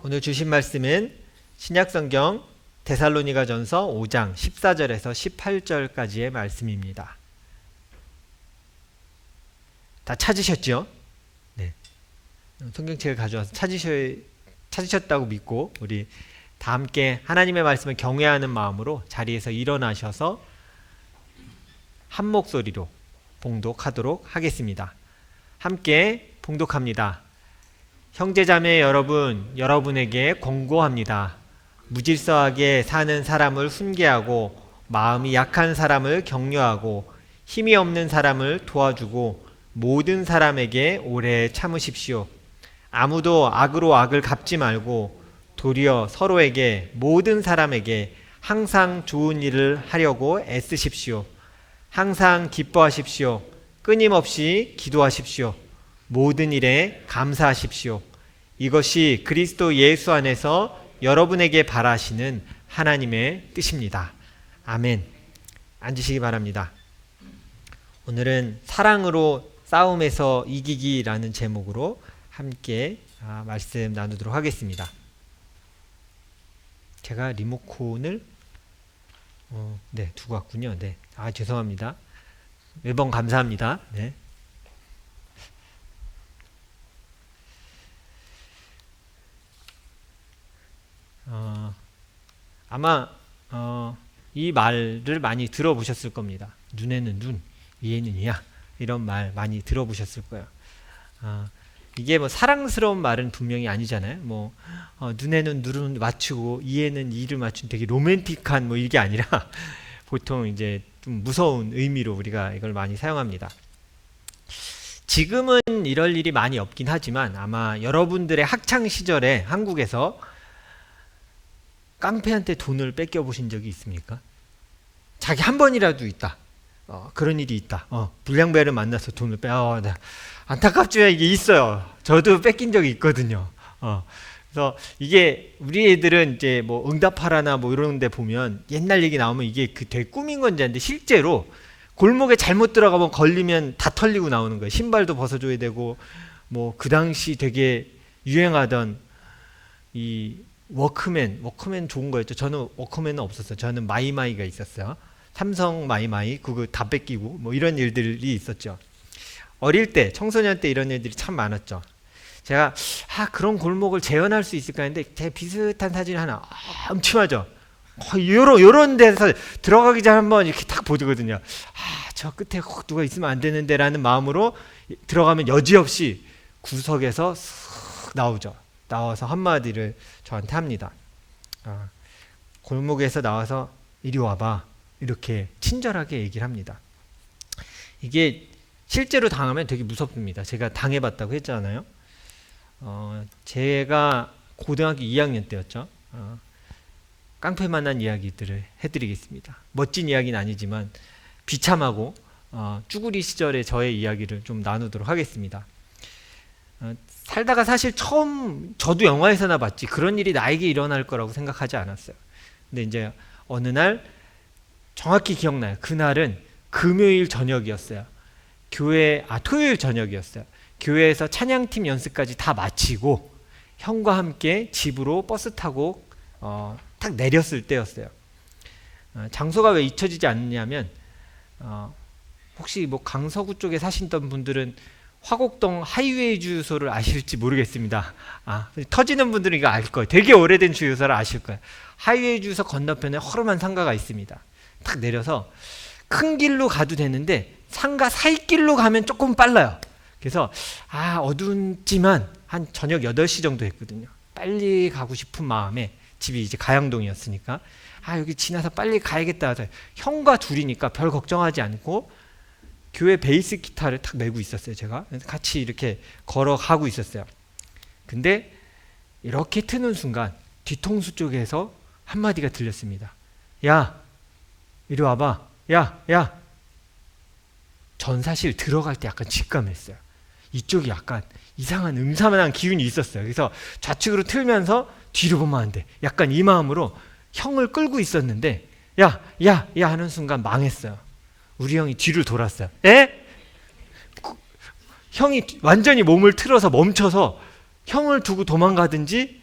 오늘 주신 말씀은 신약성경 데살로니가전서 5장 14절에서 18절까지의 말씀입니다. 다 찾으셨죠? 네. 성경책을 가져와서 찾으셨다고 믿고 우리 다 함께 하나님의 말씀을 경외하는 마음으로 자리에서 일어나셔서 한 목소리로 봉독하도록 하겠습니다. 함께 봉독합니다. 형제자매 여러분, 여러분에게 권고합니다. 무질서하게 사는 사람을 훈계하고 마음이 약한 사람을 격려하고 힘이 없는 사람을 도와주고 모든 사람에게 오래 참으십시오. 아무도 악으로 악을 갚지 말고 도리어 서로에게 모든 사람에게 항상 좋은 일을 하려고 애쓰십시오. 항상 기뻐하십시오. 끊임없이 기도하십시오. 모든 일에 감사하십시오. 이것이 그리스도 예수 안에서 여러분에게 바라시는 하나님의 뜻입니다. 아멘. 앉으시기 바랍니다. 오늘은 사랑으로 싸움에서 이기기라는 제목으로 함께 말씀 나누도록 하겠습니다. 제가 리모컨을 두고 왔군요. 네. 죄송합니다. 매번 감사합니다. 네. 아마 이 말을 많이 들어보셨을 겁니다. 눈에는 눈, 이에는 이야. 이런 말 많이 들어보셨을 거예요. 이게 뭐 사랑스러운 말은 분명히 아니잖아요. 눈에는 눈을 맞추고 이에는 이를 맞춘 되게 로맨틱한 이게 아니라 보통 이제 좀 무서운 의미로 우리가 이걸 많이 사용합니다. 지금은 이럴 일이 많이 없긴 하지만 아마 여러분들의 학창 시절에 한국에서 깡패한테 돈을 뺏겨 보신 적이 있습니까? 자기 한 번이라도 있다. 그런 일이 있다. 불량배를 만나서 돈을 안타깝지만 이게 있어요. 저도 뺏긴 적이 있거든요. 그래서 이게 우리 애들은 이제 응답하라나 이런 데 보면 옛날 얘기 나오면 이게 되게 꾸민 건지 아는데 실제로 골목에 잘못 들어가면 걸리면 다 털리고 나오는 거예요. 신발도 벗어줘야 되고 그 당시 되게 유행하던 이 워크맨 좋은 거였죠. 저는 워크맨은 없었어요. 저는 마이마이가 있었어요. 삼성 마이마이 그거 다 뺏기고 이런 일들이 있었죠. 어릴 때 청소년 때 이런 일들이 참 많았죠. 제가 그런 골목을 재현할 수 있을까 했는데 제 비슷한 사진 하나 엄청하죠. 요런 데서 들어가기 전에 한번 이렇게 딱 보거든요. 저 끝에 누가 있으면 안 되는데 라는 마음으로 들어가면 여지없이 구석에서 쓱 나와서 한마디를 저한테 합니다. 골목에서 나와서 이리 와봐. 이렇게 친절하게 얘기를 합니다. 이게 실제로 당하면 되게 무섭습니다. 제가 당해봤다고 했잖아요. 제가 고등학교 2학년 때였죠. 깡패 만난 이야기들을 해드리겠습니다. 멋진 이야기는 아니지만 비참하고 쭈구리 시절의 저의 이야기를 좀 나누도록 하겠습니다. 살다가 사실 처음 저도 영화에서나 봤지 그런 일이 나에게 일어날 거라고 생각하지 않았어요. 근데 이제 어느 날 정확히 기억나요. 그날은 금요일 저녁이었어요. 토요일 저녁이었어요. 교회에서 찬양팀 연습까지 다 마치고 형과 함께 집으로 버스 타고 딱 내렸을 때였어요. 장소가 왜 잊혀지지 않느냐면 혹시 강서구 쪽에 사시던 분들은 화곡동 하이웨이 주유소를 아실지 모르겠습니다. 터지는 분들은 이거 알 거예요. 되게 오래된 주유소를 아실 거예요. 하이웨이 주유소 건너편에 허름한 상가가 있습니다. 딱 내려서 큰 길로 가도 되는데 상가 사이길로 가면 조금 빨라요. 그래서 어두운지만 한 저녁 8시 정도 했거든요. 빨리 가고 싶은 마음에 집이 이제 가양동이었으니까 여기 지나서 빨리 가야겠다 하서 형과 둘이니까 별 걱정하지 않고 교회 베이스 기타를 탁 메고 있었어요. 제가 같이 이렇게 걸어가고 있었어요. 근데 이렇게 트는 순간 뒤통수 쪽에서 한마디가 들렸습니다. 야 이리 와봐. 야. 전 사실 들어갈 때 약간 직감했어요. 이쪽이 약간 이상한 음산한 기운이 있었어요. 그래서 좌측으로 틀면서 뒤로 보면 안 돼. 약간 이 마음으로 형을 끌고 있었는데 야 하는 순간 망했어요. 우리 형이 뒤를 돌았어요. 형이 완전히 몸을 틀어서 멈춰서 형을 두고 도망가든지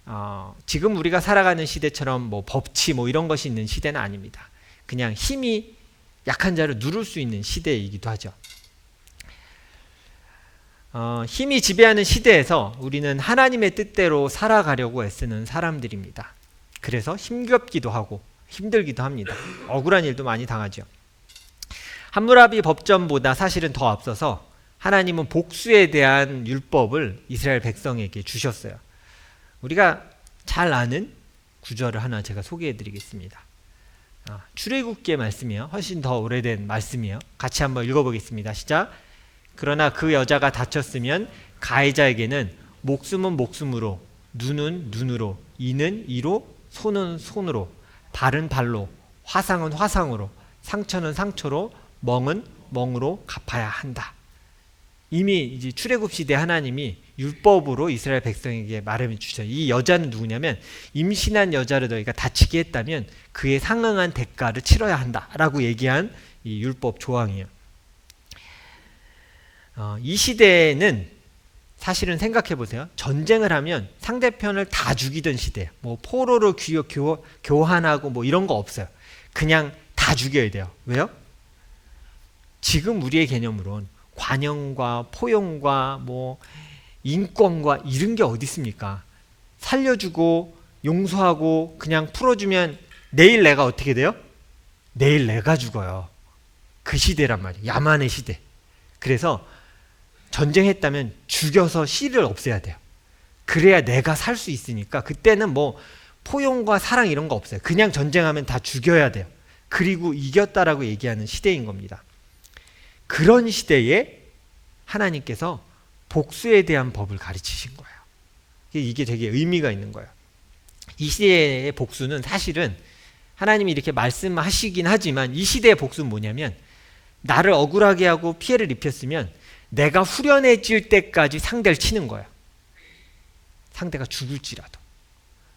지금 우리가 살아가는 시대처럼 뭐 법치 뭐 이런 것이 있는 시대는 아닙니다. 그냥 힘이 약한 자를 누를 수 있는 시대이기도 하죠. 힘이 지배하는 시대에서 우리는 하나님의 뜻대로 살아가려고 애쓰는 사람들입니다. 그래서 힘겹기도 하고 힘들기도 합니다. 억울한 일도 많이 당하죠. 함무라비 법전보다 사실은 더 앞서서 하나님은 복수에 대한 율법을 이스라엘 백성에게 주셨어요. 우리가 잘 아는 구절을 하나 제가 소개해 드리겠습니다. 출애굽기의 말씀이에요. 훨씬 더 오래된 말씀이에요. 같이 한번 읽어보겠습니다. 시작. 그러나 그 여자가 다쳤으면 가해자에게는 목숨은 목숨으로, 눈은 눈으로, 이는 이로, 손은 손으로, 발은 발로, 화상은 화상으로, 상처는 상처로, 멍은 멍으로 갚아야 한다. 이미 이제 출애굽 시대 하나님이 율법으로 이스라엘 백성에게 말해 주셔요. 이 여자는 누구냐면 임신한 여자를 너희가 다치게 했다면 그에 상응한 대가를 치러야 한다라고 얘기한 이 율법 조항이에요. 이 시대에는 사실은 생각해 보세요. 전쟁을 하면 상대편을 다 죽이던 시대예요. 뭐 포로로 교환하고 뭐 이런 거 없어요. 그냥 다 죽여야 돼요. 왜요? 지금 우리의 개념으론 관용과 포용과 뭐 인권과 이런 게 어디 있습니까? 살려주고 용서하고 그냥 풀어주면 내일 내가 어떻게 돼요? 내일 내가 죽어요. 그 시대란 말이에요. 야만의 시대. 그래서 전쟁했다면 죽여서 씨를 없애야 돼요. 그래야 내가 살 수 있으니까 그때는 뭐 포용과 사랑 이런 거 없어요. 그냥 전쟁하면 다 죽여야 돼요. 그리고 이겼다라고 얘기하는 시대인 겁니다. 그런 시대에 하나님께서 복수에 대한 법을 가르치신 거예요. 이게 되게 의미가 있는 거예요. 이 시대의 복수는 사실은 하나님이 이렇게 말씀하시긴 하지만 이 시대의 복수는 뭐냐면 나를 억울하게 하고 피해를 입혔으면 내가 후련해질 때까지 상대를 치는 거예요. 상대가 죽을지라도.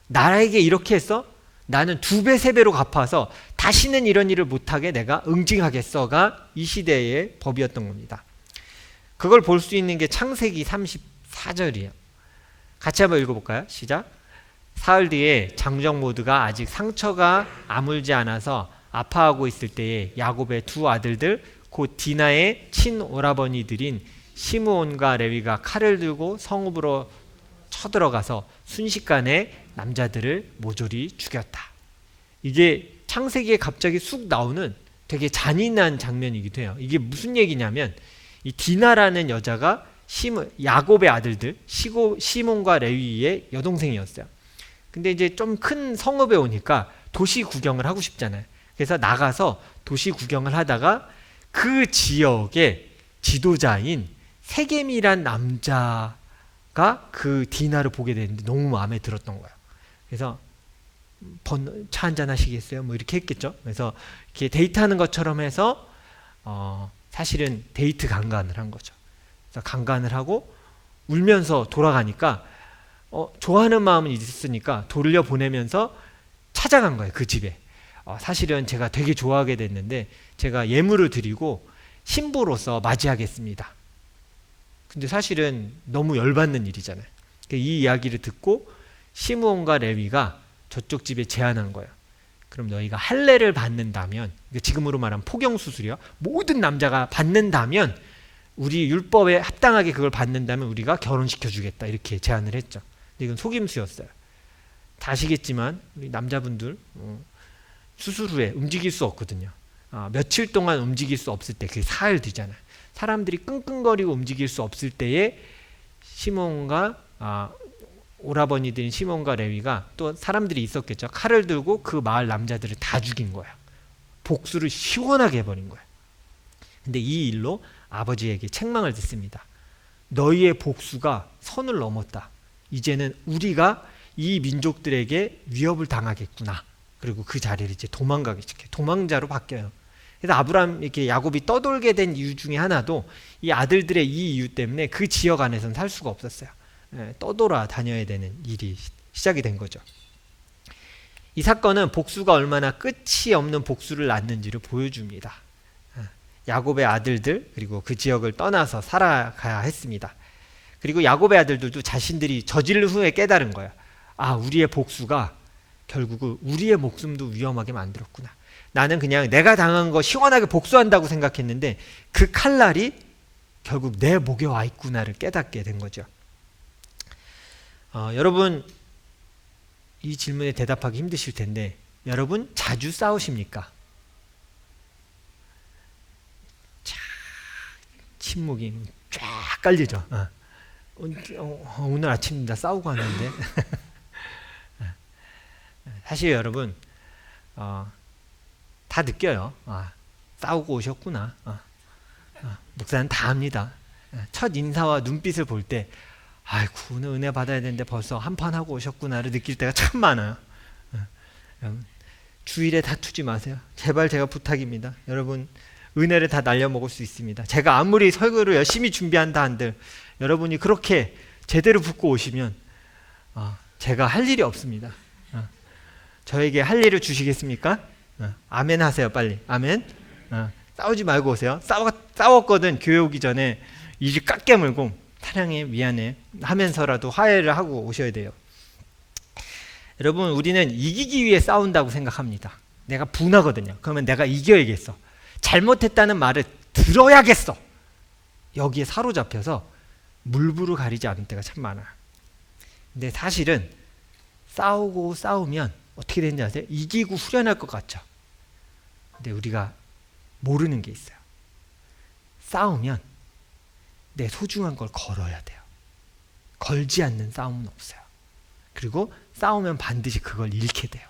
나에게 이렇게 해서 나는 2배, 3배로 갚아서 다시는 이런 일을 못하게 내가 응징하겠어가 이 시대의 법이었던 겁니다. 그걸 볼 수 있는 게 창세기 34절이에요. 같이 한번 읽어볼까요? 시작. 사흘 뒤에 장정 모두가 아직 상처가 아물지 않아서 아파하고 있을 때에 야곱의 2 아들들 곧 디나의 친오라버니들인 시므온과 레위가 칼을 들고 성읍으로 쳐들어가서 순식간에 남자들을 모조리 죽였다. 이게 창세기에 갑자기 쑥 나오는 되게 잔인한 장면이기도 해요. 이게 무슨 얘기냐면 이 디나라는 여자가 야곱의 아들들 시몬과 레위의 여동생이었어요. 근데 이제 좀 큰 성읍에 오니까 도시 구경을 하고 싶잖아요. 그래서 나가서 도시 구경을 하다가 그 지역의 지도자인 세겜이란 남자가 그 디나를 보게 됐는데 너무 마음에 들었던 거예요. 그래서 차 한잔 하시겠어요? 뭐 이렇게 했겠죠. 그래서 이렇게 데이트하는 것처럼 해서 사실은 데이트 강간을 한 거죠. 그래서 강간을 하고 울면서 돌아가니까 좋아하는 마음은 있었으니까 돌려보내면서 찾아간 거예요. 그 집에. 사실은 제가 되게 좋아하게 됐는데 제가 예물을 드리고 신부로서 맞이하겠습니다. 근데 사실은 너무 열받는 일이잖아요. 이 이야기를 듣고 시므온과 레위가 저쪽 집에 제안한 거예요. 그럼 너희가 할례를 받는다면, 지금으로 말하면 포경수술이요. 모든 남자가 받는다면 우리 율법에 합당하게 그걸 받는다면 우리가 결혼시켜주겠다 이렇게 제안을 했죠. 근데 이건 속임수였어요. 다 아시겠지만 우리 남자분들 수술 후에 움직일 수 없거든요. 며칠 동안 움직일 수 없을 때 그게 사흘 뒤잖아요. 사람들이 끙끙거리고 움직일 수 없을 때에 시몬과 오라버니들인 시몬과 레위가 또 사람들이 있었겠죠. 칼을 들고 그 마을 남자들을 다 죽인 거예요. 복수를 시원하게 해버린 거예요. 근데 이 일로 아버지에게 책망을 듣습니다. 너희의 복수가 선을 넘었다. 이제는 우리가 이 민족들에게 위협을 당하겠구나. 그리고 그 자리를 이제 도망가게 시켜요. 도망자로 바뀌어요. 그래서 아브라함 이렇게 야곱이 떠돌게 된 이유 중에 하나도 이 아들들의 이 이유 때문에 그 지역 안에서는 살 수가 없었어요. 떠돌아 다녀야 되는 일이 시작이 된 거죠. 이 사건은 복수가 얼마나 끝이 없는 복수를 낳는지를 보여줍니다. 야곱의 아들들 그리고 그 지역을 떠나서 살아가야 했습니다. 그리고 야곱의 아들들도 자신들이 저질 후에 깨달은 거예요. 우리의 복수가 결국은 우리의 목숨도 위험하게 만들었구나. 나는 그냥 내가 당한 거 시원하게 복수한다고 생각했는데 그 칼날이 결국 내 목에 와 있구나를 깨닫게 된 거죠. 여러분, 이 질문에 대답하기 힘드실 텐데 여러분 자주 싸우십니까? 침묵이 쫙 깔리죠. 오늘 아침 나 싸우고 왔는데 사실 여러분 다 느껴요. 싸우고 오셨구나. 목사는 다 압니다. 첫 인사와 눈빛을 볼 때 아이고 오늘 은혜 받아야 되는데 벌써 한판 하고 오셨구나를 느낄 때가 참 많아요. 여러분, 주일에 다투지 마세요. 제발 제가 부탁입니다. 여러분 은혜를 다 날려먹을 수 있습니다. 제가 아무리 설교를 열심히 준비한다 한들 여러분이 그렇게 제대로 붙고 오시면 제가 할 일이 없습니다. 저에게 할 일을 주시겠습니까? 아멘 하세요. 빨리 아멘. 싸우지 말고 오세요. 싸웠거든 교회 오기 전에 이를 깎게 물고 사랑해 미안해 하면서라도 화해를 하고 오셔야 돼요. 여러분 우리는 이기기 위해 싸운다고 생각합니다. 내가 분하거든요. 그러면 내가 이겨야겠어. 잘못했다는 말을 들어야겠어. 여기에 사로잡혀서 물불을 가리지 않을 때가 참 많아요. 근데 사실은 싸우면 어떻게 되는지 아세요? 이기고 후련할 것 같죠. 근데 우리가 모르는 게 있어요. 싸우면 내 소중한 걸 걸어야 돼요. 걸지 않는 싸움은 없어요. 그리고 싸우면 반드시 그걸 잃게 돼요.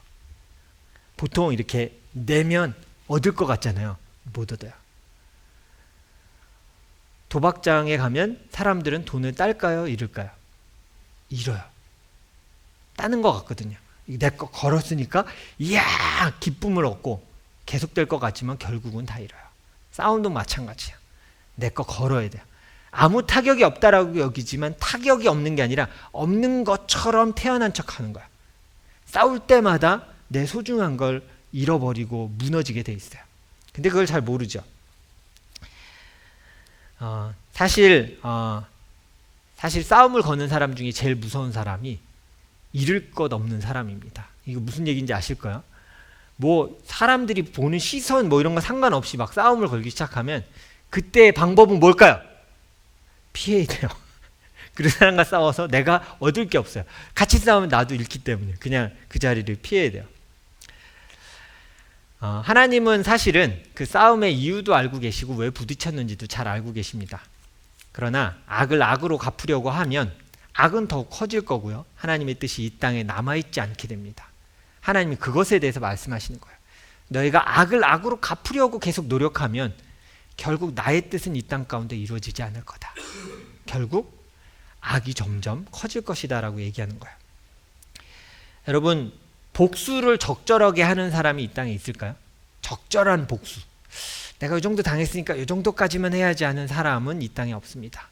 보통 이렇게 내면 얻을 것 같잖아요. 못 얻어요. 도박장에 가면 사람들은 돈을 딸까요? 잃을까요? 잃어요. 따는 것 같거든요. 내 거 걸었으니까 이야 기쁨을 얻고 계속될 것 같지만 결국은 다 잃어요. 싸움도 마찬가지야. 내 거 걸어야 돼요. 아무 타격이 없다라고 여기지만 타격이 없는 게 아니라 없는 것처럼 태어난 척하는 거야. 싸울 때마다 내 소중한 걸 잃어버리고 무너지게 돼 있어요. 근데 그걸 잘 모르죠. 사실 싸움을 거는 사람 중에 제일 무서운 사람이 잃을 것 없는 사람입니다. 이거 무슨 얘기인지 아실까요? 뭐 사람들이 보는 시선 뭐 이런 거 상관없이 막 싸움을 걸기 시작하면 그때의 방법은 뭘까요? 피해야 돼요. 그런 사람과 싸워서 내가 얻을 게 없어요. 같이 싸우면 나도 잃기 때문에 그냥 그 자리를 피해야 돼요. 하나님은 사실은 그 싸움의 이유도 알고 계시고 왜 부딪혔는지도 잘 알고 계십니다. 그러나 악을 악으로 갚으려고 하면 악은 더욱 커질 거고요. 하나님의 뜻이 이 땅에 남아있지 않게 됩니다. 하나님이 그것에 대해서 말씀하시는 거예요. 너희가 악을 악으로 갚으려고 계속 노력하면 결국 나의 뜻은 이 땅 가운데 이루어지지 않을 거다. 결국 악이 점점 커질 것이다 라고 얘기하는 거예요. 여러분 복수를 적절하게 하는 사람이 이 땅에 있을까요? 적절한 복수. 내가 이 정도 당했으니까 이 정도까지만 해야지 하는 사람은 이 땅에 없습니다.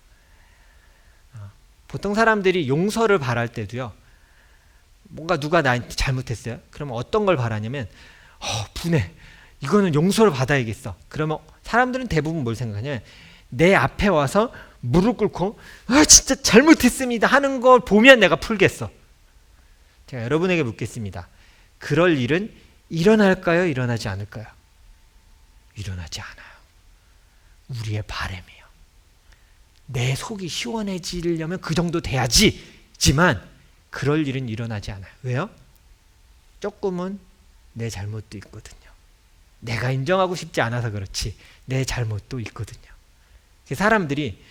보통 사람들이 용서를 바랄 때도요. 뭔가 누가 나한테 잘못했어요. 그러면 어떤 걸 바라냐면 분해. 이거는 용서를 받아야겠어. 그러면 사람들은 대부분 뭘 생각하냐면 내 앞에 와서 무릎 꿇고 진짜 잘못했습니다 하는 걸 보면 내가 풀겠어. 제가 여러분에게 묻겠습니다. 그럴 일은 일어날까요? 일어나지 않을까요? 일어나지 않아요. 우리의 바람이에요. 내 속이 시원해지려면 그 정도 돼야지지만 그럴 일은 일어나지 않아요. 왜요? 조금은 내 잘못도 있거든요. 내가 인정하고 싶지 않아서 그렇지 내 잘못도 있거든요. 사람들이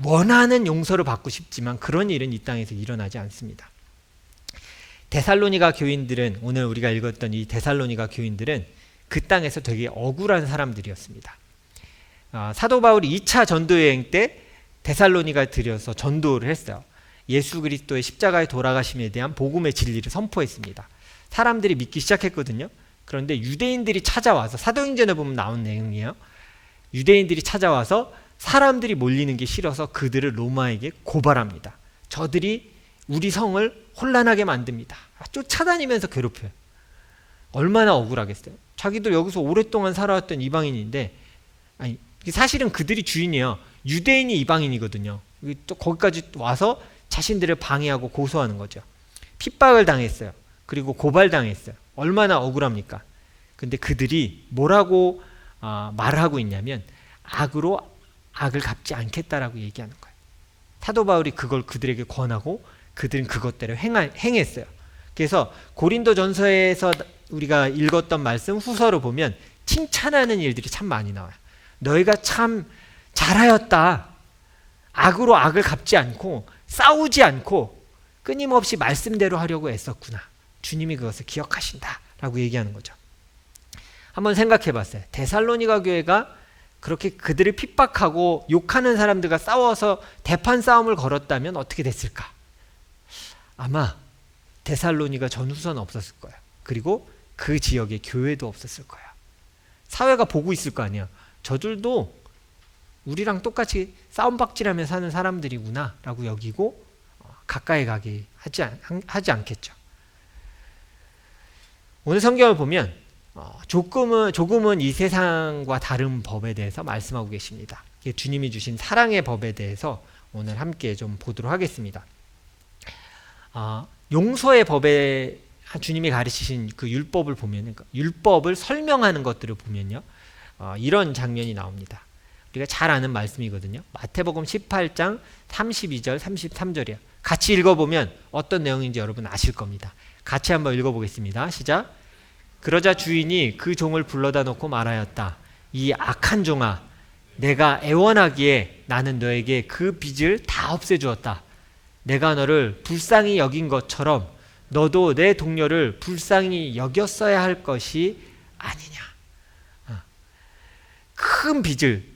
원하는 용서를 받고 싶지만 그런 일은 이 땅에서 일어나지 않습니다. 데살로니가 교인들은 오늘 우리가 읽었던 이 데살로니가 교인들은 그 땅에서 되게 억울한 사람들이었습니다. 사도 바울이 2차 전도여행 때 데살로니가 들여서 전도를 했어요. 예수 그리스도의 십자가의 돌아가심에 대한 복음의 진리를 선포했습니다. 사람들이 믿기 시작했거든요. 그런데 유대인들이 찾아와서 사도행전에 보면 나온 내용이에요. 유대인들이 찾아와서 사람들이 몰리는 게 싫어서 그들을 로마에게 고발합니다. 저들이 우리 성을 혼란하게 만듭니다. 쫓아다니면서 괴롭혀요. 얼마나 억울하겠어요. 자기들 여기서 오랫동안 살아왔던 이방인인데 사실은 그들이 주인이에요. 유대인이 이방인이거든요. 또 거기까지 와서 자신들을 방해하고 고소하는 거죠. 핍박을 당했어요. 그리고 고발당했어요. 얼마나 억울합니까? 근데 그들이 뭐라고 말하고 있냐면 악으로 악을 갚지 않겠다라고 얘기하는 거예요. 사도 바울이 그걸 그들에게 권하고 그들은 그것대로 행했어요. 그래서 고린도전서에서 우리가 읽었던 말씀 후서로 보면 칭찬하는 일들이 참 많이 나와요. 너희가 참 잘하였다. 악으로 악을 갚지 않고 싸우지 않고 끊임없이 말씀대로 하려고 애썼구나. 주님이 그것을 기억하신다 라고 얘기하는 거죠. 한번 생각해 봤어요. 데살로니가 교회가 그렇게 그들을 핍박하고 욕하는 사람들과 싸워서 대판 싸움을 걸었다면 어떻게 됐을까? 아마 데살로니가 전후선 없었을 거예요. 그리고 그 지역에 교회도 없었을 거예요. 사회가 보고 있을 거 아니야. 저들도 우리랑 똑같이 싸움박질하며 사는 사람들이구나 라고 여기고 가까이 가게 하지 않겠죠. 오늘 성경을 보면 조금은 이 세상과 다른 법에 대해서 말씀하고 계십니다. 주님이 주신 사랑의 법에 대해서 오늘 함께 좀 보도록 하겠습니다. 용서의 법에 주님이 가르치신 그 율법을 보면, 율법을 설명하는 것들을 보면요, 이런 장면이 나옵니다. 우리가 잘 아는 말씀이거든요. 마태복음 18장 32절 33절이에요. 같이 읽어보면 어떤 내용인지 여러분 아실 겁니다. 같이 한번 읽어보겠습니다. 시작. 그러자 주인이 그 종을 불러다 놓고 말하였다. 이 악한 종아, 내가 애원하기에 나는 너에게 그 빚을 다 없애주었다. 내가 너를 불쌍히 여긴 것처럼 너도 내 동료를 불쌍히 여겼어야 할 것이 아니냐. 큰 빚을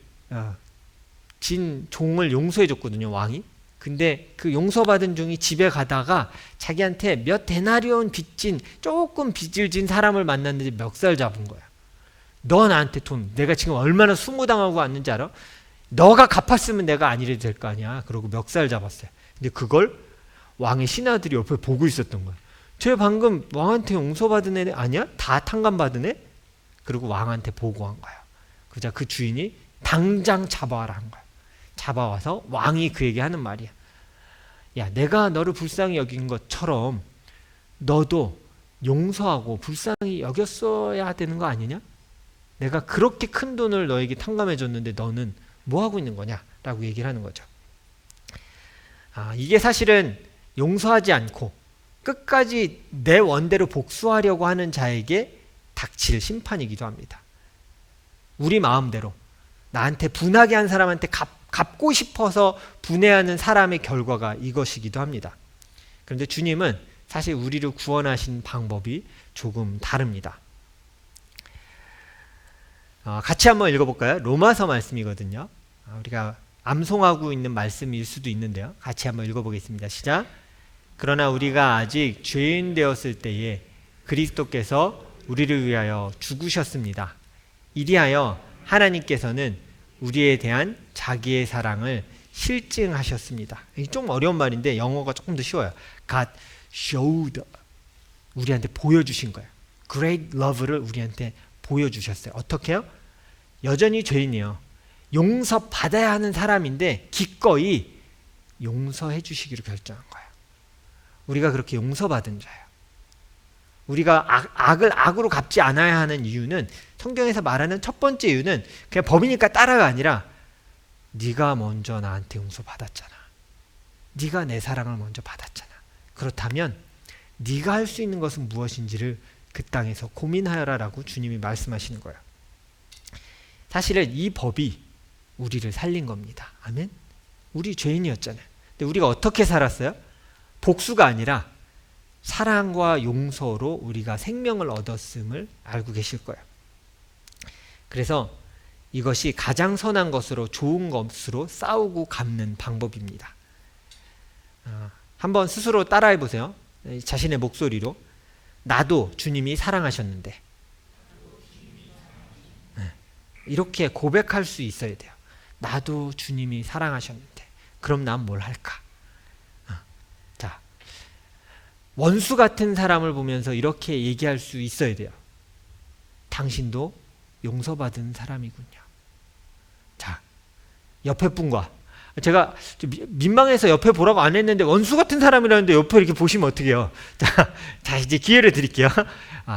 진 종을 용서해 줬거든요, 왕이. 근데 그 용서받은 종이 집에 가다가 자기한테 몇 데나리온 조금 빚을 진 사람을 만났는데 멱살 잡은 거야. 너 나한테 돈, 내가 지금 얼마나 수모당하고 왔는지 알아? 너가 갚았으면 내가 안 이래도 될 거 아니야. 그러고 멱살 잡았어요. 근데 그걸 왕의 신하들이 옆에 보고 있었던 거야. 쟤 방금 왕한테 용서받은 애 아니야? 다 탕감받은 애? 그리고 왕한테 보고한 거야. 그러자 그 주인이 당장 잡아와라 한 거야. 잡아와서 왕이 그에게 하는 말이야. 야, 내가 너를 불쌍히 여긴 것처럼 너도 용서하고 불쌍히 여겼어야 되는 거 아니냐? 내가 그렇게 큰 돈을 너에게 탕감해 줬는데 너는 뭐 하고 있는 거냐? 라고 얘기를 하는 거죠. 이게 사실은 용서하지 않고 끝까지 내 원대로 복수하려고 하는 자에게 닥칠 심판이기도 합니다. 우리 마음대로 나한테 분하게 한 사람한테 갚고 싶어서 분해하는 사람의 결과가 이것이기도 합니다. 그런데 주님은 사실 우리를 구원하신 방법이 조금 다릅니다. 같이 한번 읽어볼까요? 로마서 말씀이거든요. 우리가 암송하고 있는 말씀일 수도 있는데요. 같이 한번 읽어보겠습니다. 시작. 그러나 우리가 아직 죄인 되었을 때에 그리스도께서 우리를 위하여 죽으셨습니다. 이리하여 하나님께서는 우리에 대한 자기의 사랑을 실증하셨습니다. 이게 좀 어려운 말인데 영어가 조금 더 쉬워요. God showed, 우리한테 보여주신 거예요. Great love를 우리한테 보여주셨어요. 어떻게요? 여전히 죄인이요. 용서받아야 하는 사람인데 기꺼이 용서해 주시기로 결정한 거예요. 우리가 그렇게 용서받은 자예요. 우리가 악을 악으로 갚지 않아야 하는 이유는, 성경에서 말하는 첫 번째 이유는 그냥 법이니까 따라가 아니라 네가 먼저 나한테 용서받았잖아. 네가 내 사랑을 먼저 받았잖아. 그렇다면 네가 할 수 있는 것은 무엇인지를 그 땅에서 고민하여라 라고 주님이 말씀하시는 거예요. 사실은 이 법이 우리를 살린 겁니다. 아멘? 우리 죄인이었잖아요. 근데 우리가 어떻게 살았어요? 복수가 아니라 사랑과 용서로 우리가 생명을 얻었음을 알고 계실 거예요. 그래서 이것이 가장 선한 것으로, 좋은 것으로 싸우고 갚는 방법입니다. 한번 스스로 따라해 보세요. 자신의 목소리로. 나도 주님이 사랑하셨는데. 이렇게 고백할 수 있어야 돼요. 나도 주님이 사랑하셨는데 그럼 난 뭘 할까? 자, 원수 같은 사람을 보면서 이렇게 얘기할 수 있어야 돼요. 당신도 용서받은 사람이군요. 자, 옆에 분과 제가 좀 민망해서 옆에 보라고 안 했는데 원수 같은 사람이라는데 옆에 이렇게 보시면 어떡해요. 자, 이제 기회를 드릴게요.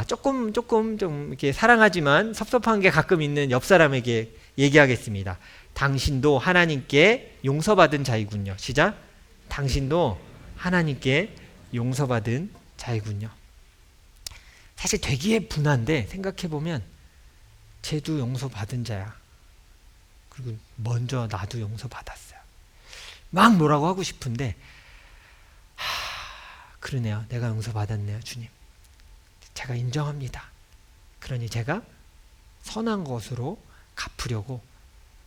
조금 좀 이렇게 사랑하지만 섭섭한 게 가끔 있는 옆 사람에게 얘기하겠습니다. 당신도 하나님께 용서받은 자이군요. 시작. 당신도 하나님께 용서받은 자이군요. 사실 되게 분한데 생각해보면 쟤도 용서받은 자야. 그리고 먼저 나도 용서받았어요. 막 뭐라고 하고 싶은데 그러네요. 내가 용서받았네요. 주님. 제가 인정합니다. 그러니 제가 선한 것으로 갚으려고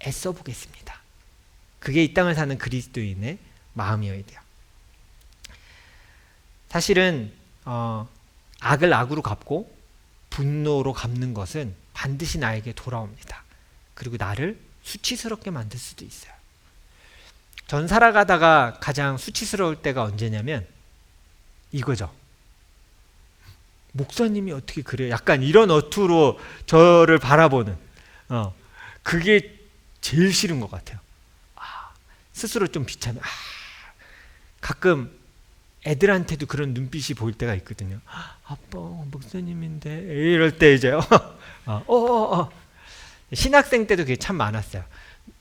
애써 보겠습니다. 그게 이 땅을 사는 그리스도인의 마음이어야 돼요. 사실은 악을 악으로 갚고 분노로 갚는 것은 반드시 나에게 돌아옵니다. 그리고 나를 수치스럽게 만들 수도 있어요. 전 살아가다가 가장 수치스러울 때가 언제냐면 이거죠. 목사님이 어떻게 그래요? 약간 이런 어투로 저를 바라보는 그게 제일 싫은 것 같아요. 스스로 좀 비참해. 가끔 애들한테도 그런 눈빛이 보일 때가 있거든요. 아빠 목사님인데 이럴 때 이제 신학생 때도 그게 참 많았어요.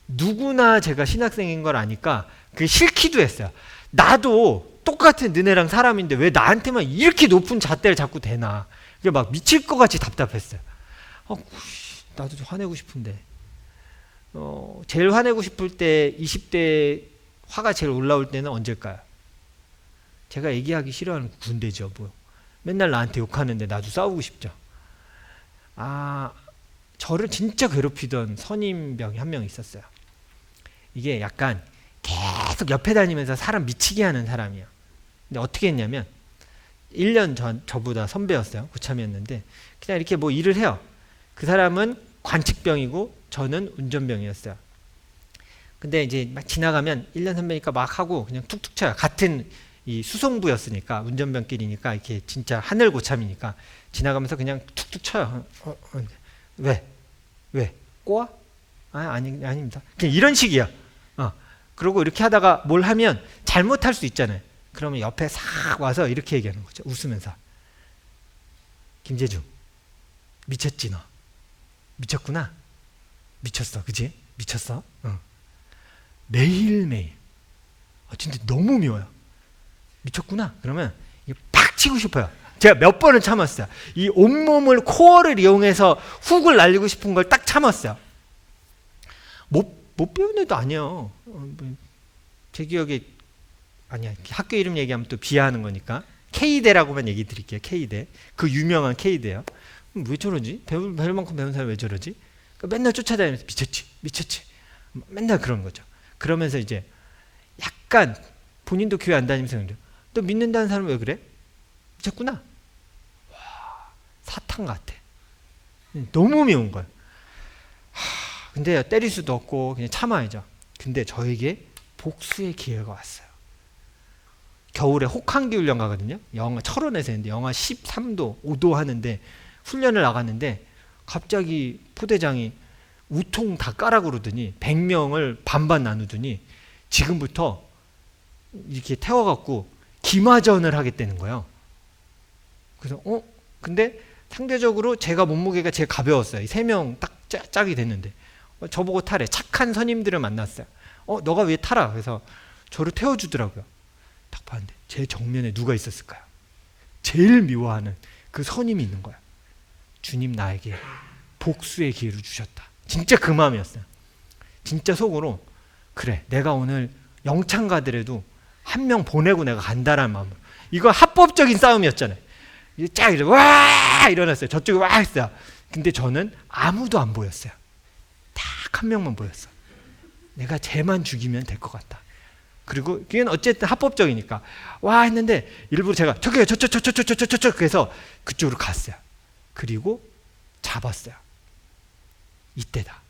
누구나 제가 신학생인 걸 아니까 그게 싫기도 했어요. 나도 똑같은 너네랑 사람인데 왜 나한테만 이렇게 높은 잣대를 자꾸 대나. 그게 막 미칠 것 같이 답답했어요. 나도 좀 화내고 싶은데. 제일 화내고 싶을 때 20대 화가 제일 올라올 때는 언제일까요? 제가 얘기하기 싫어하는 군대죠. 뭐. 맨날 나한테 욕하는데 나도 싸우고 싶죠. 저를 진짜 괴롭히던 선임병이 한 명 있었어요. 이게 약간 계속 옆에 다니면서 사람 미치게 하는 사람이에요. 근데 어떻게 했냐면 1년 전 저보다 선배였어요. 고참이었는데 그냥 이렇게 뭐 일을 해요. 그 사람은 관측병이고 저는 운전병이었어요. 근데 이제 막 지나가면 1년 선배니까 막 하고 그냥 툭툭 쳐요. 같은 이 수송부였으니까 운전병끼리니까 이렇게 진짜 하늘 고참이니까 지나가면서 그냥 툭툭 쳐요. 왜? 꼬아? 아닙니다. 그냥 이런 식이야. 그러고 이렇게 하다가 뭘 하면 잘못할 수 있잖아요. 그러면 옆에 싹 와서 이렇게 얘기하는 거죠. 웃으면서. 김재중, 미쳤지 너. 미쳤구나. 미쳤어, 그치? 미쳤어. 매일매일. 진짜 너무 미워요. 미쳤구나. 그러면 팍 치고 싶어요. 제가 몇 번을 참았어요. 이 온몸을 코어를 이용해서 훅을 날리고 싶은 걸 딱 참았어요. 못 배운 애도 아니에요. 제 기억에 아니야. 학교 이름 얘기하면 또 비하하는 거니까 K대라고만 얘기 드릴게요. K대. 그 유명한 K대요. 왜 저러지? 배울 만큼 배운 사람이 왜 저러지? 그러니까 맨날 쫓아다니면서 미쳤지. 맨날 그런 거죠. 그러면서 이제 약간 본인도 교회 안 다니면서 그래요. 너 믿는다는 사람은 왜 그래? 미쳤구나. 와, 사탄 같아. 너무 미운 거예요. 근데 때릴 수도 없고 그냥 참아야죠. 근데 저에게 복수의 기회가 왔어요. 겨울에 혹한기 훈련 가거든요. 영하 철원에서 했는데 영하 13도, 5도 하는데 훈련을 나갔는데 갑자기 포대장이 우통 다 까라 그러더니 100명을 반반 나누더니 지금부터 이렇게 태워갖고 기마전을 하겠다는 거예요. 그래서 근데 상대적으로 제가 몸무게가 제일 가벼웠어요. 3명 딱 짝이 됐는데 저보고 타래. 착한 선임들을 만났어요. 너가 왜 타라? 그래서 저를 태워주더라고요. 딱 봤는데 제 정면에 누가 있었을까요? 제일 미워하는 그 선임이 있는 거야. 주님 나에게 복수의 기회를 주셨다. 진짜 그 마음이었어요. 진짜 속으로 그래 내가 오늘 영창 가더라도 한 명 보내고 내가 간다라는 마음으로. 이거 합법적인 싸움이었잖아요. 쫙 이래 와 일어났어요. 저쪽에 와 했어요. 근데 저는 아무도 안 보였어요. 딱 한 명만 보였어. 내가 쟤만 죽이면 될 것 같다. 그리고 그건 어쨌든 합법적이니까 와 했는데 일부러 제가 저기요 저 그래서 그쪽으로 갔어요. 그리고 잡았어요. 이때다.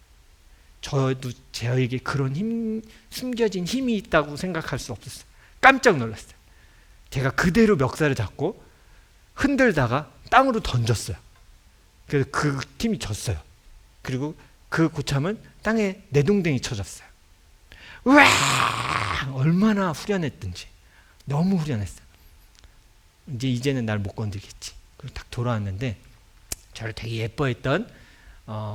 저도 저에게 그런 숨겨진 힘이 있다고 생각할 수 없었어요. 깜짝 놀랐어요. 제가 그대로 멱살을 잡고 흔들다가 땅으로 던졌어요. 그래서 그 팀이 졌어요. 그리고 그 고참은 땅에 내동댕이 쳐졌어요. 와! 얼마나 후련했든지. 너무 후련했어. 이제는 날 못 건드리겠지. 그리고 딱 돌아왔는데 저를 되게 예뻐했던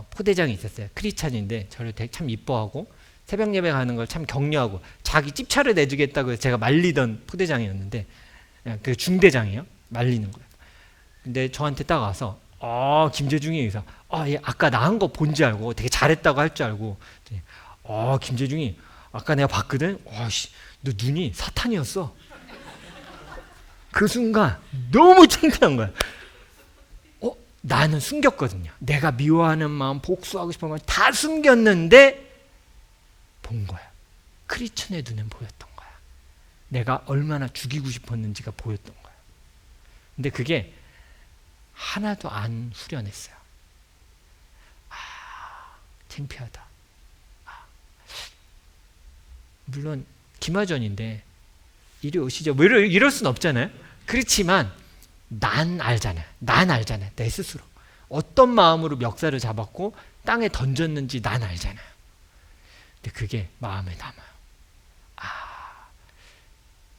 포대장이 있었어요. 크리스찬인데 저를 되게 참 이뻐하고 새벽 예배 가는 걸 참 격려하고 자기 찝차를 내주겠다고 해서 제가 말리던 포대장이었는데, 그 중대장이에요. 말리는 거예요. 근데 저한테 딱 와서 김재중이 여기서 얘 아까 나 한 거 본지 알고 되게 잘했다고 할 줄 알고, 김재중이 아까 내가 봤거든. 너 눈이 사탄이었어. 그 순간 너무 창피한 거야. 나는 숨겼거든요. 내가 미워하는 마음, 복수하고 싶은 마음 다 숨겼는데 본 거야. 크리스천의 눈엔 보였던 거야. 내가 얼마나 죽이고 싶었는지가 보였던 거야. 근데 그게 하나도 안 후련했어요. 창피하다. 물론 김하전인데 이리 오시죠. 뭐 이럴 순 없잖아요. 그렇지만 난 알잖아요. 내 스스로 어떤 마음으로 멱살을 잡았고 땅에 던졌는지 난 알잖아요. 근데 그게 마음에 남아요.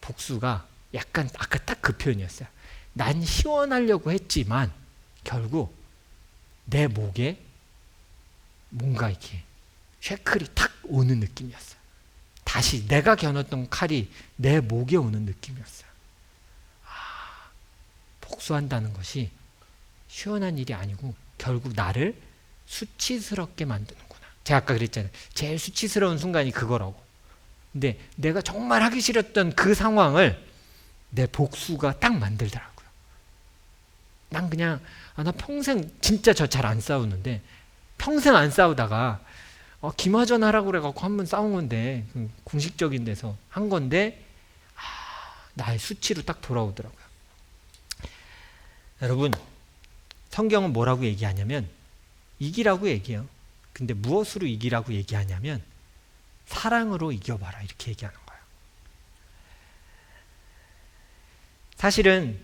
복수가 약간 아까 딱 그 표현이었어요. 난 시원하려고 했지만 결국 내 목에 뭔가 이렇게 쉐클이 탁 오는 느낌이었어요. 다시 내가 겨눴던 칼이 내 목에 오는 느낌이었어요. 복수한다는 것이 시원한 일이 아니고 결국 나를 수치스럽게 만드는구나. 제가 아까 그랬잖아요. 제일 수치스러운 순간이 그거라고. 근데 내가 정말 하기 싫었던 그 상황을 내 복수가 딱 만들더라고요. 난 그냥 나 평생 진짜 저 잘 안 싸우는데 평생 안 싸우다가 김하전 하라고 그래갖고 한번 싸운 건데 공식적인 데서 한 건데 나의 수치로 딱 돌아오더라고요. 여러분, 성경은 뭐라고 얘기하냐면 이기라고 얘기해요. 근데 무엇으로 이기라고 얘기하냐면 사랑으로 이겨봐라 이렇게 얘기하는 거예요. 사실은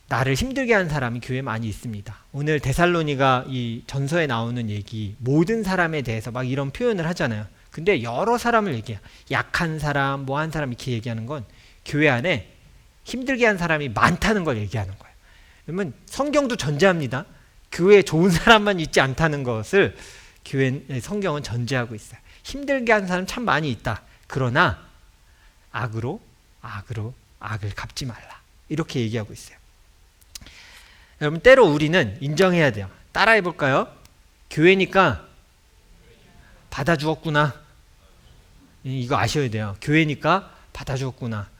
나를 힘들게 한 사람이 교회에 많이 있습니다. 오늘 데살로니가 이 전서에 나오는 얘기 모든 사람에 대해서 막 이런 표현을 하잖아요. 근데 여러 사람을 얘기해요. 약한 사람, 뭐한 사람 이렇게 얘기하는 건 교회 안에 힘들게 한 사람이 많다는 걸 얘기하는 거예요. 그러면 성경도 전제합니다. 교회에 좋은 사람만 있지 않다는 것을 성경은 전제하고 있어요. 힘들게 한 사람 참 많이 있다. 그러나 악을 갚지 말라. 이렇게 얘기하고 있어요. 여러분, 때로 우리는 인정해야 돼요. 따라해 볼까요? 교회니까 받아주었구나. 이거 아셔야 돼요. 교회니까 받아주었구나.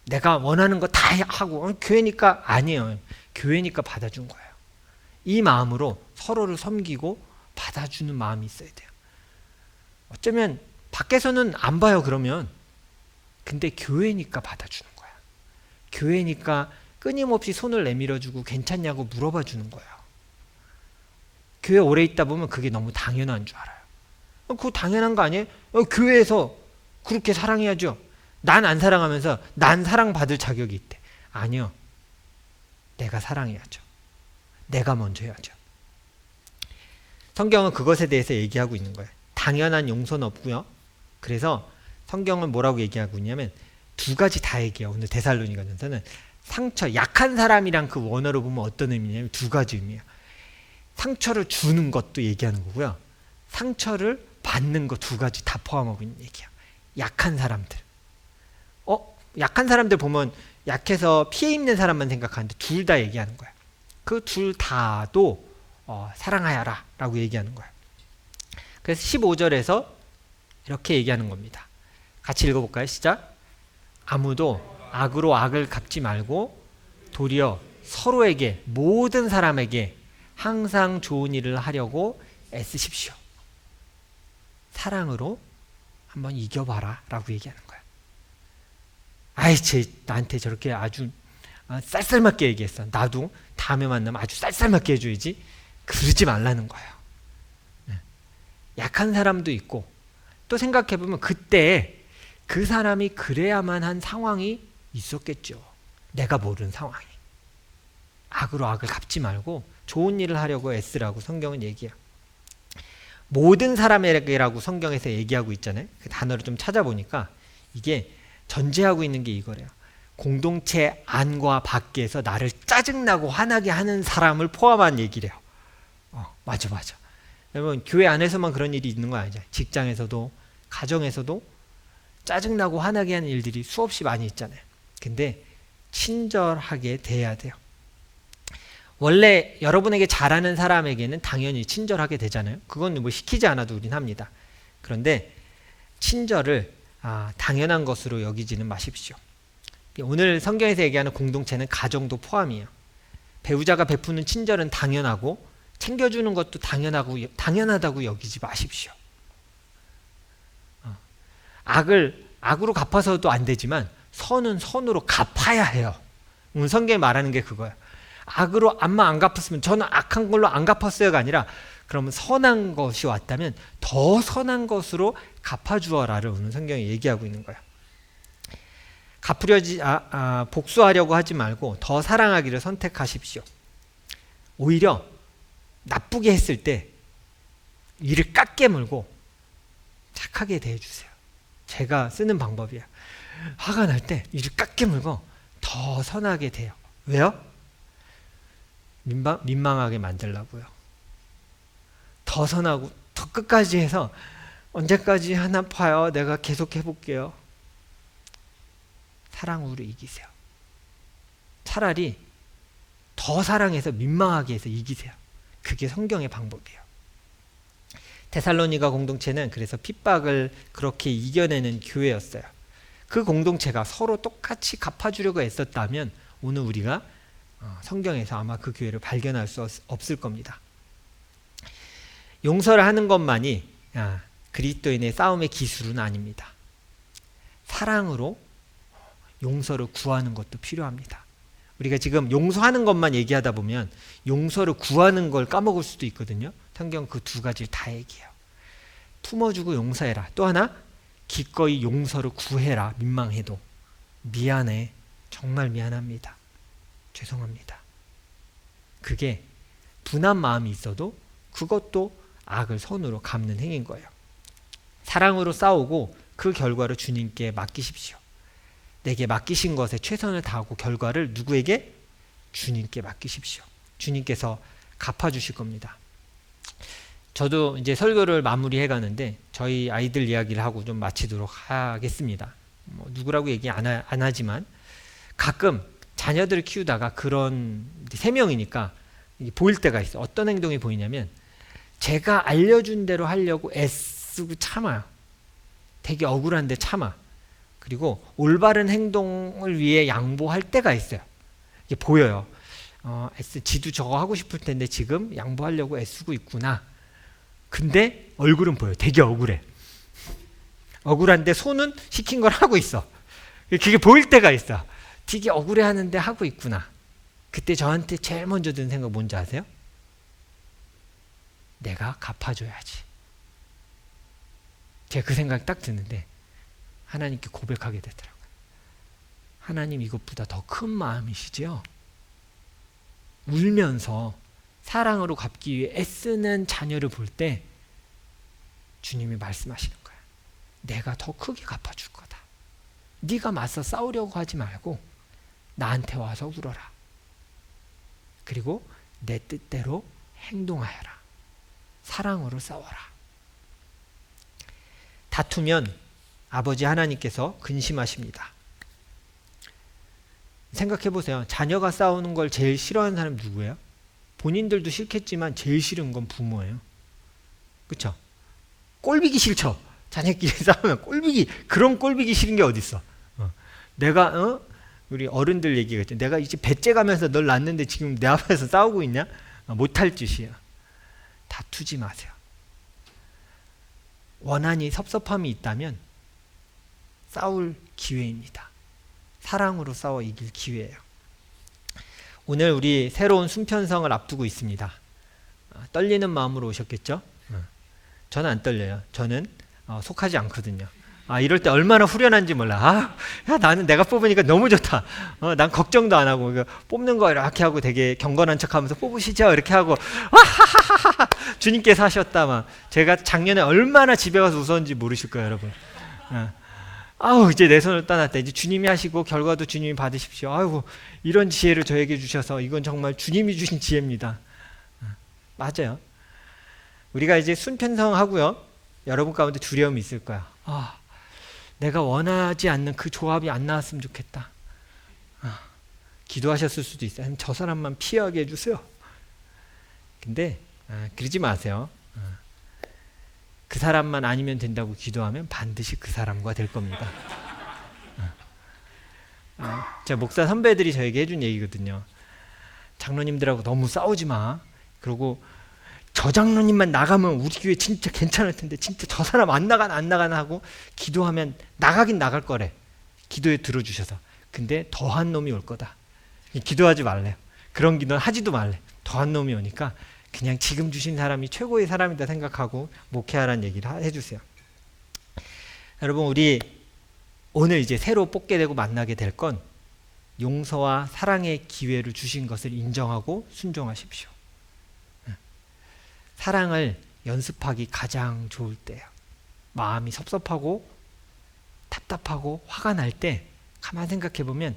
내가 원하는 거 다 하고 교회니까 아니에요. 교회니까 받아준 거예요. 이 마음으로 서로를 섬기고 받아주는 마음이 있어야 돼요. 어쩌면 밖에서는 안 봐요. 그러면 근데 교회니까 받아주는 거야. 교회니까 끊임없이 손을 내밀어주고 괜찮냐고 물어봐 주는 거예요. 교회 오래 있다 보면 그게 너무 당연한 줄 알아요. 그거 당연한 거 아니에요? 교회에서 그렇게 사랑해야죠. 난 안 사랑하면서 난 사랑받을 자격이 있대. 아니요. 내가 사랑해야죠. 내가 먼저 해야죠. 성경은 그것에 대해서 얘기하고 있는 거예요. 당연한 용서는 없고요. 그래서 성경은 뭐라고 얘기하고 있냐면 두 가지 다 얘기해요. 오늘 데살로니가 전서는 상처, 약한 사람이랑 그 원어로 보면 어떤 의미냐면 두 가지 의미예요. 상처를 주는 것도 얘기하는 거고요. 상처를 받는 거 두 가지 다 포함하고 있는 얘기야. 약한 사람들. 약한 사람들 보면 약해서 피해 입는 사람만 생각하는데 둘 다 얘기하는 거야. 그 둘 다도 사랑하여라 라고 얘기하는 거야. 그래서 15절에서 이렇게 얘기하는 겁니다. 같이 읽어볼까요? 시작. 아무도 악으로 악을 갚지 말고 도리어 서로에게 모든 사람에게 항상 좋은 일을 하려고 애쓰십시오. 사랑으로 한번 이겨봐라 라고 얘기하는 거야. 나한테 저렇게 아주 쌀쌀맞게 얘기했어. 나도 다음에 만나면 아주 쌀쌀맞게 해줘야지. 그러지 말라는 거예요. 약한 사람도 있고 또 생각해보면 그때 그 사람이 그래야만 한 상황이 있었겠죠. 내가 모르는 상황이. 악으로 악을 갚지 말고 좋은 일을 하려고 애쓰라고 성경은 얘기해요. 모든 사람에게라고 성경에서 얘기하고 있잖아요. 그 단어를 좀 찾아보니까 이게 전제하고 있는 게 이거래요. 공동체 안과 밖에서 나를 짜증나고 화나게 하는 사람을 포함한 얘기래요. 맞아. 여러분, 교회 안에서만 그런 일이 있는 거 아니죠. 직장에서도, 가정에서도 짜증나고 화나게 하는 일들이 수없이 많이 있잖아요. 근데 친절하게 대해야 돼요. 원래 여러분에게 잘하는 사람에게는 당연히 친절하게 되잖아요. 그건 뭐 시키지 않아도 우린 합니다. 그런데 친절을 당연한 것으로 여기지는 마십시오. 오늘 성경에서 얘기하는 공동체는 가정도 포함이에요. 배우자가 베푸는 친절은 당연하고 챙겨주는 것도 당연하다고 여기지 마십시오. 악으로 갚아서도 안 되지만 선은 선으로 갚아야 해요. 오늘 성경이 말하는 게 그거예요. 악으로 안 갚았으면 저는 악한 걸로 안 갚았어요가 아니라 그러면 선한 것이 왔다면 더 선한 것으로 갚아주어라를 오늘 성경이 얘기하고 있는 거예요. 복수하려고 하지 말고 더 사랑하기를 선택하십시오. 오히려 나쁘게 했을 때 이를 깎게 물고 착하게 대해주세요. 제가 쓰는 방법이에요. 화가 날 때 이를 깎게 물고 더 선하게 대요. 왜요? 민망하게 만들려고요. 더 선하고 더 끝까지 해서 언제까지 하나 봐요. 내가 계속 해볼게요. 사랑으로 이기세요. 차라리 더 사랑해서 민망하게 해서 이기세요. 그게 성경의 방법이에요. 데살로니가 공동체는 그래서 핍박을 그렇게 이겨내는 교회였어요. 그 공동체가 서로 똑같이 갚아주려고 애썼다면 오늘 우리가 성경에서 아마 그 교회를 발견할 수 없을 겁니다. 용서를 하는 것만이 그리스도인의 싸움의 기술은 아닙니다. 사랑으로 용서를 구하는 것도 필요합니다. 우리가 지금 용서하는 것만 얘기하다 보면 용서를 구하는 걸 까먹을 수도 있거든요. 성경 그 두 가지를 다 얘기해요. 품어주고 용서해라. 또 하나, 기꺼이 용서를 구해라. 민망해도. 미안해. 정말 미안합니다. 죄송합니다. 그게 분한 마음이 있어도 그것도 악을 선으로 갚는 행위인 거예요. 사랑으로 싸우고 그 결과를 주님께 맡기십시오. 내게 맡기신 것에 최선을 다하고 결과를 누구에게? 주님께 맡기십시오. 주님께서 갚아주실 겁니다. 저도 이제 설교를 마무리해 가는데 저희 아이들 이야기를 하고 좀 마치도록 하겠습니다. 누구라고 얘기 안 하지만 가끔 자녀들을 키우다가 그런 3명이니까 보일 때가 있어요. 어떤 행동이 보이냐면 제가 알려준 대로 하려고 애쓰고 참아요. 되게 억울한데 참아. 그리고 올바른 행동을 위해 양보할 때가 있어요. 이게 보여요. 지도 저거 하고 싶을 텐데 지금 양보하려고 애쓰고 있구나. 근데 얼굴은 보여요. 되게 억울해. 억울한데 손은 시킨 걸 하고 있어. 그게 보일 때가 있어. 되게 억울해하는데 하고 있구나. 그때 저한테 제일 먼저 드는 생각 뭔지 아세요? 내가 갚아줘야지. 제가 그 생각이 딱 드는데 하나님께 고백하게 되더라고요. 하나님, 이것보다 더 큰 마음이시죠? 울면서 사랑으로 갚기 위해 애쓰는 자녀를 볼 때 주님이 말씀하시는 거야. 내가 더 크게 갚아줄 거다. 네가 맞서 싸우려고 하지 말고 나한테 와서 울어라. 그리고 내 뜻대로 행동하여라. 사랑으로 싸워라. 다투면 아버지 하나님께서 근심하십니다. 생각해 보세요. 자녀가 싸우는 걸 제일 싫어하는 사람이 누구예요? 본인들도 싫겠지만 제일 싫은 건 부모예요. 그렇죠? 꼴보기 싫죠. 자녀끼리 싸우면 그런 꼴보기 싫은 게 어딨어. 내가 우리 어른들 얘기가 있죠. 내가 이제 배째 가면서 널 낳았는데 지금 내 앞에서 싸우고 있냐? 못할 짓이야. 다투지 마세요. 원한이 섭섭함이 있다면 싸울 기회입니다. 사랑으로 싸워 이길 기회예요. 오늘 우리 새로운 순편성을 앞두고 있습니다. 떨리는 마음으로 오셨겠죠? 저는 안 떨려요. 저는 속하지 않거든요. 이럴 때 얼마나 후련한지 몰라. 야, 나는 내가 뽑으니까 너무 좋다. 난 걱정도 안 하고 이거 뽑는 거 이렇게 하고 되게 경건한 척하면서 뽑으시죠 이렇게 하고 주님께서 하셨다 막. 제가 작년에 얼마나 집에 가서 웃었는지 모르실 거예요, 여러분. 이제 내 손을 떠났다. 이제 주님이 하시고 결과도 주님이 받으십시오. 아이고, 이런 지혜를 저에게 주셔서 이건 정말 주님이 주신 지혜입니다. 맞아요. 우리가 이제 순편성하고요. 여러분 가운데 두려움이 있을 거야. 내가 원하지 않는 그 조합이 안 나왔으면 좋겠다. 기도하셨을 수도 있어요. 저 사람만 피하게 해주세요. 근데 그러지 마세요. 그 사람만 아니면 된다고 기도하면 반드시 그 사람과 될 겁니다. 제 목사 선배들이 저에게 해준 얘기거든요. 장로님들하고 너무 싸우지 마. 그리고 저 장로님만 나가면 우리 교회 진짜 괜찮을 텐데 진짜 저 사람 안 나가나 하고 기도하면 나가긴 나갈 거래. 기도에 들어주셔서. 근데 더한 놈이 올 거다. 기도하지 말래요. 그런 기도는 하지도 말래. 더한 놈이 오니까 그냥 지금 주신 사람이 최고의 사람이다 생각하고 목회하라는 얘기를 해주세요. 여러분, 우리 오늘 이제 새로 뽑게 되고 만나게 될 건 용서와 사랑의 기회를 주신 것을 인정하고 순종하십시오. 사랑을 연습하기 가장 좋을 때예요. 마음이 섭섭하고 답답하고 화가 날 때 가만 생각해 보면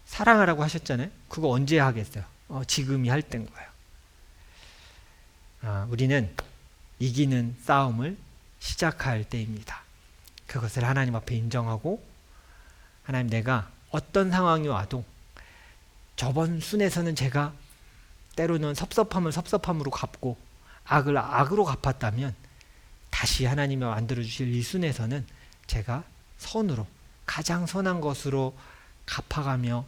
사랑하라고 하셨잖아요. 그거 언제 하겠어요? 지금이 할 때인 거예요. 우리는 이기는 싸움을 시작할 때입니다. 그것을 하나님 앞에 인정하고, 하나님, 내가 어떤 상황이 와도 저번 순에서는 제가 때로는 섭섭함을 섭섭함으로 갚고 악을 악으로 갚았다면 다시 하나님이 만들어주실 이 순에서는 제가 선으로, 가장 선한 것으로 갚아가며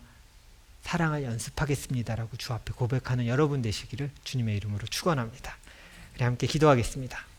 사랑을 연습하겠습니다라고 주 앞에 고백하는 여러분 되시기를 주님의 이름으로 축원합니다. 우리 함께 기도하겠습니다.